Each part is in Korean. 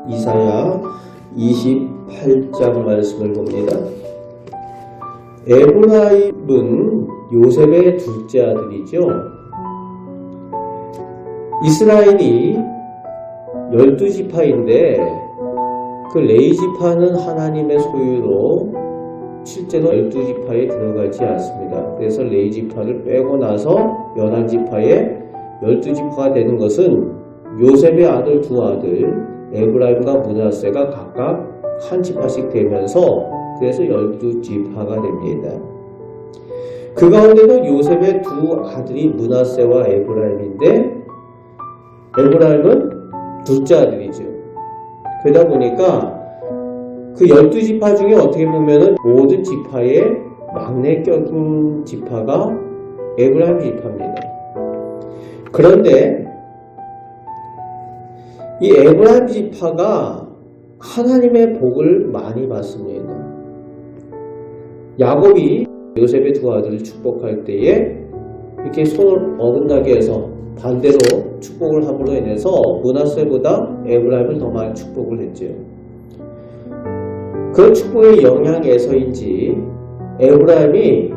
이사야 28장 말씀을 봅니다. 에브라임은 요셉의 둘째 아들이죠. 이스라엘이 12지파인데 그 레위지파는 하나님의 소유로 실제로 12지파에 들어가지 않습니다. 그래서 레위지파를 빼고 나서 11지파에 12지파가 되는 것은 요셉의 아들 두 아들 에브라임과 므낫세가 각각 한 지파씩 되면서 그래서 12지파가 됩니다. 그 가운데도 요셉의 두 아들이 므낫세와 에브라임인데 에브라임은 둘째 아들이죠. 그러다 보니까 그 12지파 중에 어떻게 보면은 모든 지파의 막내 껴준 지파가 에브라임 지파입니다. 그런데 이 에브라임 지파가 하나님의 복을 많이 받습니다. 야곱이 요셉의 두 아들을 축복할 때에 이렇게 손을 어긋나게 해서 반대로 축복을 함으로 인해서 므낫세보다 에브라임을 더 많이 축복을 했죠. 그 축복의 영향에서인지 에브라임이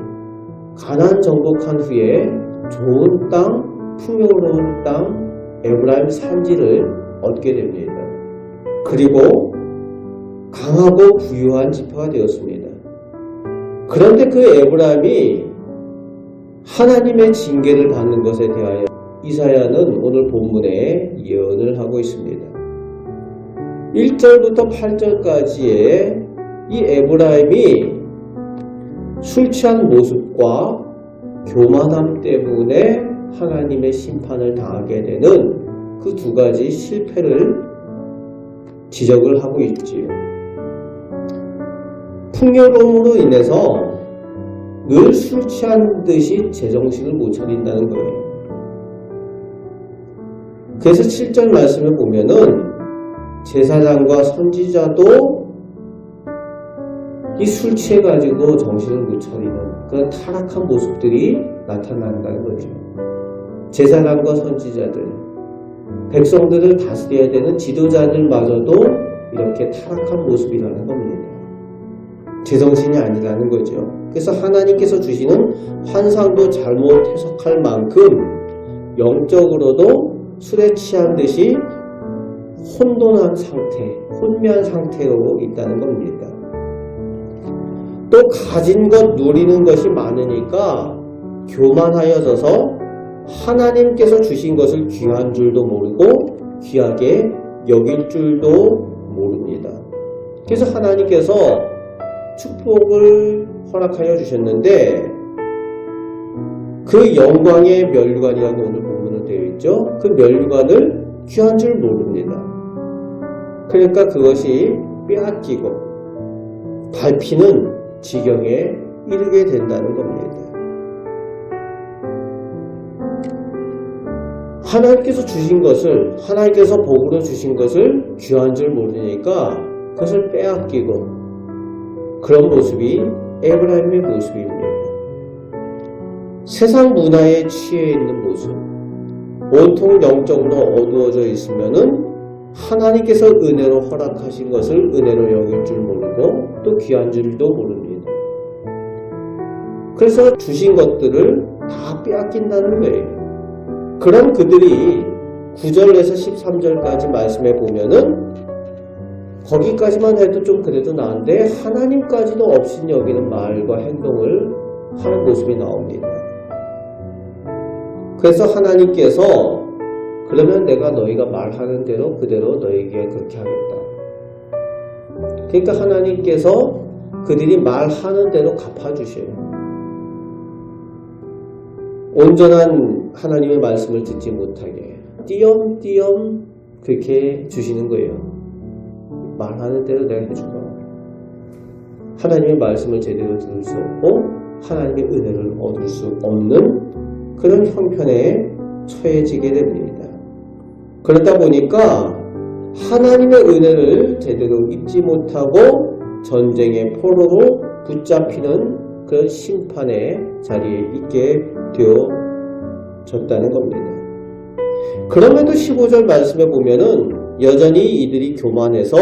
가나안 정복한 후에 좋은 땅, 풍요로운 땅, 에브라임 산지를 얻게 됩니다. 그리고 강하고 부유한 지파가 되었습니다. 그런데 그 에브라임이 하나님의 징계를 받는 것에 대하여 이사야는 오늘 본문에 예언을 하고 있습니다. 1절부터 8절까지의 이 에브라임이 술 취한 모습과 교만함 때문에 하나님의 심판을 당하게 되는 그 두 가지 실패를 지적을 하고 있지요. 풍요로움으로 인해서 늘 술 취한 듯이 제정신을 못 차린다는 거예요. 그래서 7절 말씀을 보면은 제사장과 선지자도 이 술 취해가지고 정신을 못 차리는 그런 타락한 모습들이 나타난다는 거죠. 제사장과 선지자들, 백성들을 다스려야 되는 지도자들마저도 이렇게 타락한 모습이라는 겁니다. 제정신이 아니라는 거죠. 그래서 하나님께서 주시는 환상도 잘못 해석할 만큼 영적으로도 술에 취한 듯이 혼돈한 상태, 혼미한 상태로 있다는 겁니다. 또 가진 것 누리는 것이 많으니까 교만하여져서 하나님께서 주신 것을 귀한 줄도 모르고 귀하게 여길 줄도 모릅니다. 그래서 하나님께서 축복을 허락하여 주셨는데 그 영광의 면류관이라고 오늘 본문으로 되어 있죠. 그 면류관을 귀한 줄 모릅니다. 그러니까 그것이 빼앗기고 밟히는 지경에 이르게 된다는 겁니다. 하나님께서 주신 것을, 하나님께서 복으로 주신 것을 귀한 줄 모르니까 그것을 빼앗기고 그런 모습이 에브라임의 모습입니다. 세상 문화에 취해 있는 모습, 온통 영적으로 어두워져 있으면은 하나님께서 은혜로 허락하신 것을 은혜로 여길 줄 모르고 또 귀한 줄도 모릅니다. 그래서 주신 것들을 다 빼앗긴다는 거예요. 그런 그들이 9절에서 13절까지 말씀해 보면은 거기까지만 해도 좀 그래도 나은데 하나님까지도 없인 여기는 말과 행동을 하는 모습이 나옵니다. 그래서 하나님께서 그러면 내가 너희가 말하는 대로 그대로 너희에게 그렇게 하겠다. 그러니까 하나님께서 그들이 말하는 대로 갚아주셔요. 온전한 하나님의 말씀을 듣지 못하게 띄엄띄엄 그렇게 주시는 거예요. 말하는 대로 내가 해줄까. 하나님의 말씀을 제대로 들을 수 없고 하나님의 은혜를 얻을 수 없는 그런 형편에 처해지게 됩니다. 그러다 보니까 하나님의 은혜를 제대로 입지 못하고 전쟁의 포로로 붙잡히는 그런 심판의 자리에 있게 되어졌다는 겁니다. 그럼에도 15절 말씀에 보면은 여전히 이들이 교만해서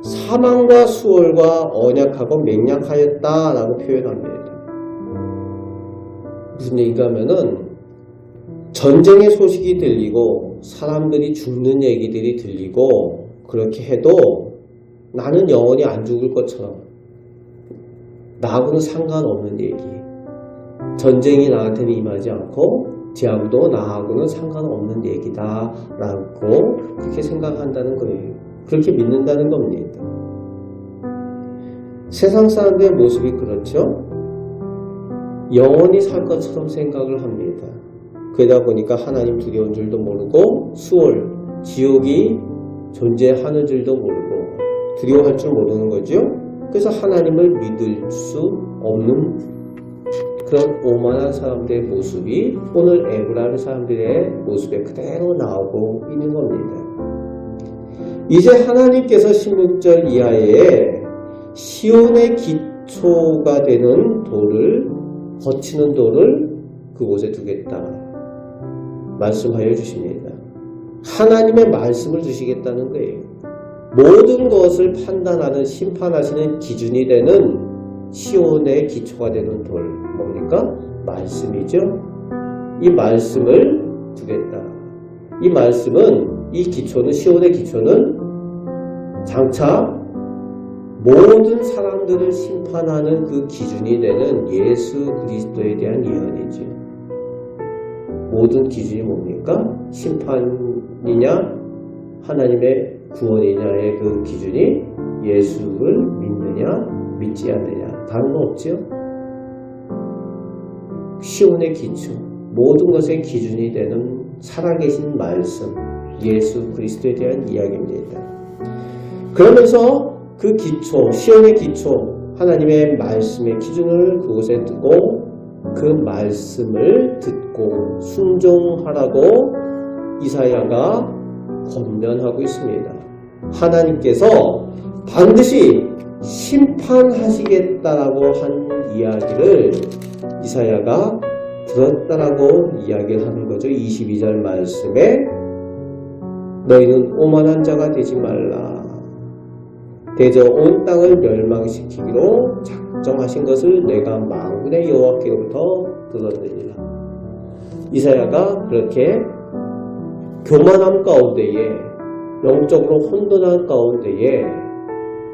사망과 수월과 언약하고 맹약하였다라고 표현합니다. 무슨 얘기가 하면은 전쟁의 소식이 들리고 사람들이 죽는 얘기들이 들리고 그렇게 해도 나는 영원히 안 죽을 것처럼 나하고는 상관없는 얘기, 전쟁이 나한테는 임하지 않고 재앙도 나하고는 상관없는 얘기다 라고 그렇게 생각한다는 거예요. 그렇게 믿는다는 겁니다. 세상 사람들의 모습이 그렇죠. 영원히 살 것처럼 생각을 합니다. 그러다 보니까 하나님 두려운 줄도 모르고 수월, 지옥이 존재하는 줄도 모르고 두려워할 줄 모르는 거죠. 그래서 하나님을 믿을 수 없는 그런 오만한 사람들의 모습이 오늘 에브라임 사람들의 모습에 그대로 나오고 있는 겁니다. 이제 하나님께서 16절 이하에 시온의 기초가 되는 돌을, 거치는 돌을 그곳에 두겠다 말씀하여 주십니다. 하나님의 말씀을 주시겠다는 거예요. 모든 것을 판단하는, 심판하시는 기준이 되는 시온의 기초가 되는 돌, 뭡니까? 말씀이죠. 이 말씀을 두겠다. 이 말씀은, 이 기초는, 시온의 기초는 장차 모든 사람들을 심판하는 그 기준이 되는 예수 그리스도에 대한 예언이죠. 모든 기준이 뭡니까? 심판이냐 하나님의 구원이냐의 그 기준이 예수를 믿느냐 믿지 않느냐 다른 거 없죠? 시온의 기초, 모든 것의 기준이 되는 살아계신 말씀, 예수 그리스도에 대한 이야기입니다. 그러면서 그 기초, 시온의 기초, 하나님의 말씀의 기준을 그곳에 두고 그 말씀을 듣고 순종하라고 이사야가 권면하고 있습니다. 하나님께서 반드시 심판하시겠다라고 한 이야기를 이사야가 들었다라고 이야기를 하는 거죠. 22절 말씀에 너희는 오만한 자가 되지 말라. 대저 온 땅을 멸망시키기로 작정하신 것을 내가 만군의 여호와께로부터 들었느니라. 이사야가 그렇게 교만함 가운데에, 영적으로 혼돈한 가운데에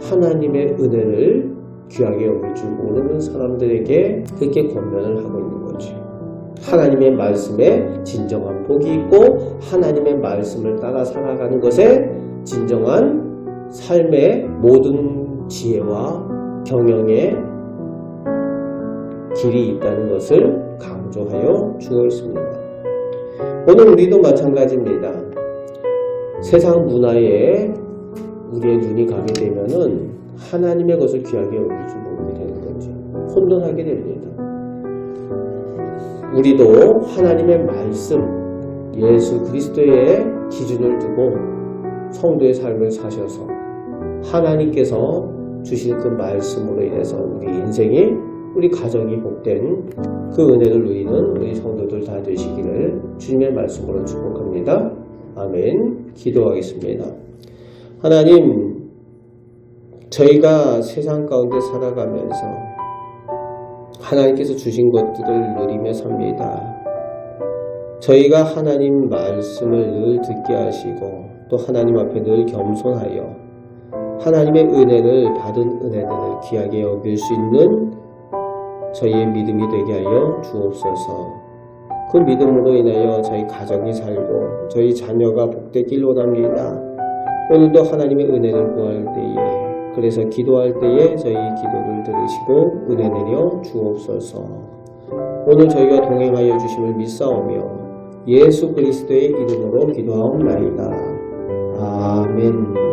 하나님의 은혜를 귀하게 여길 줄 모르는 사람들에게 그렇게 권면을 하고 있는 거죠. 하나님의 말씀에 진정한 복이 있고 하나님의 말씀을 따라 살아가는 것에 진정한 삶의 모든 지혜와 경영의 길이 있다는 것을 강조하여 주고 있습니다. 오늘 우리도 마찬가지입니다. 세상 문화에 우리의 눈이 가게 되면은 하나님의 것을 귀하게 여길 줄 모르게 되는 거죠. 혼돈하게 됩니다. 우리도 하나님의 말씀, 예수 그리스도의 기준을 두고 성도의 삶을 사셔서 하나님께서 주신 그 말씀으로 인해서 우리 인생이, 우리 가정이 복된 그 은혜를 누리는 우리 성도들 다 되시기를 주님의 말씀으로 축복합니다. 아멘. 기도하겠습니다. 하나님, 저희가 세상 가운데 살아가면서 하나님께서 주신 것들을 누리며 삽니다. 저희가 하나님 말씀을 늘 듣게 하시고 또 하나님 앞에 늘 겸손하여 하나님의 은혜를 받은 은혜들을 귀하게 여길 수 있는 저희의 믿음이 되게 하여 주옵소서. 그 믿음으로 인하여 저희 가정이 살고 저희 자녀가 복되길 원합니다. 오늘도 하나님의 은혜를 구할 때에, 그래서 기도할 때에 저희 기도를 들으시고 은혜 내려 주옵소서. 오늘 저희가 동행하여 주심을 믿사오며 예수 그리스도의 이름으로 기도하옵나이다. 아멘.